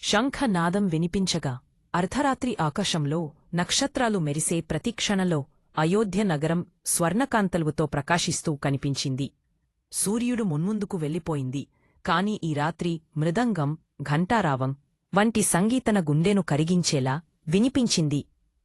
శంఖనాదం వినిపించగా అర్ధరాత్రి ఆకాశంలో నక్షత్రాలు మెరిసే ప్రతిక్షణలో అయోధ్య నగరం స్వర్ణకాంతలుతో ప్రకాశిస్తూ కనిపించింది. సూర్యుడు మున్ముందుకు వెళ్ళిపోయింది. కాని ఈ రాత్రి మృదంగం, ఘంటారావం వంటి సంగీతన గుండెను కరిగించేలా వినిపించింది.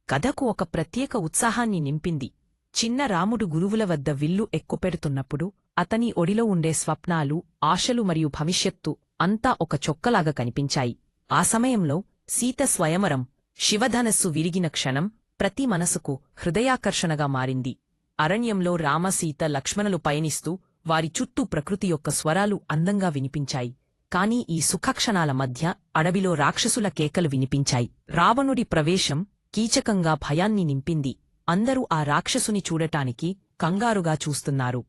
కథకు ఒక ప్రత్యేక ఉత్సాహాన్ని నింపింది. చిన్న రాముడు గురువుల వద్ద విల్లు ఎక్కుపెడుతున్నప్పుడు అతని ఒడిలో ఉండే స్వప్నాలు, ఆశలు మరియు భవిష్యత్తు అంతా ఒక చొక్కలాగా కనిపించాయి. ఆ సమయంలో సీత స్వయమరం, శివధనస్సు విరిగిన క్షణం ప్రతి మనసుకు హృదయాకర్షణగా మారింది. అరణ్యంలో రామ, సీత, లక్ష్మణులు పయనిస్తూ వారి చుట్టూ ప్రకృతి యొక్క స్వరాలు అందంగా వినిపించాయి. కాని ఈ సుఖక్షణాల మధ్య అడవిలో రాక్షసుల కేకలు వినిపించాయి. రావణుడి ప్రవేశం కీచకంగా భయాన్ని నింపింది. అందరూ ఆ రాక్షసుని చూడటానికి కంగారుగా చూస్తున్నారు.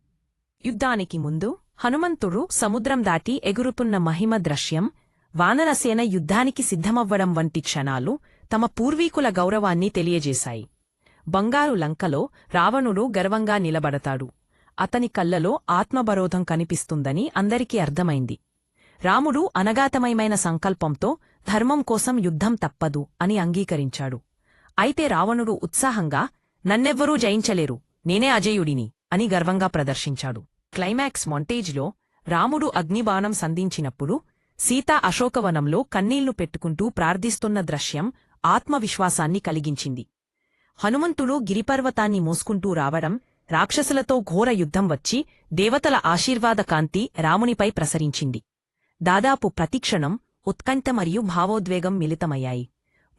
యుద్ధానికి ముందు హనుమంతుడు సముద్రం దాటి ఎగురుతున్న మహిమ దృశ్యం, వానరసేన యుద్ధానికి సిద్ధమవ్వడం వంటి క్షణాలు తమ పూర్వీకుల గౌరవాన్ని తెలియజేశాయి. బంగారు లంకలో రావణుడు గర్వంగా నిలబడతాడు. అతని కళ్లలో ఆత్మబరోధం కనిపిస్తుందని అందరికీ అర్థమైంది. రాముడు అనగాతమయమైన సంకల్పంతో ధర్మం కోసం యుద్ధం తప్పదు అని అంగీకరించాడు. అయితే రావణుడు ఉత్సాహంగా, నన్నెవ్వరూ జయించలేరు, నేనే అజేయుడిని అని గర్వంగా ప్రదర్శించాడు. క్లైమాక్స్ మొంటేజ్లో రాముడు అగ్నిబాణం సంధించినప్పుడు సీత అశోకవనంలో కన్నీళ్లు పెట్టుకుంటూ ప్రార్థిస్తున్న దృశ్యం ఆత్మవిశ్వాసాన్ని కలిగించింది. హనుమంతుడు గిరిపర్వతాన్ని మోసుకుంటూ రావడం, రాక్షసులతో ఘోర యుద్ధం వచ్చి దేవతల ఆశీర్వాద కాంతి రామునిపై ప్రసరించింది. దాదాపు ప్రతిక్షణం ఉత్కంఠ మరియు భావోద్వేగం మిళితమయ్యాయి.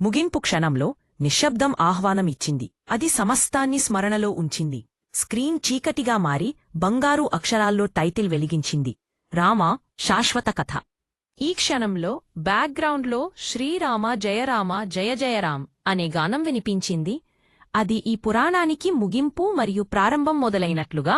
ముగింపు క్షణంలో నిశ్శబ్దం ఆహ్వానం ఇచ్చింది. అది సమస్తాన్ని స్మరణలో ఉంచింది. స్క్రీన్ చీకటిగా మారి బంగారు అక్షరాల్లో టైటిల్ వెలిగించింది, రామ శాశ్వత కథ. ఈ క్షణంలో బ్యాక్గ్రౌండ్లో శ్రీరామ జయరామ జయ జయరాం అనే గానం వినిపించింది. అది ఈ పురాణానికి ముగింపు మరియు ప్రారంభం మొదలైనట్లుగా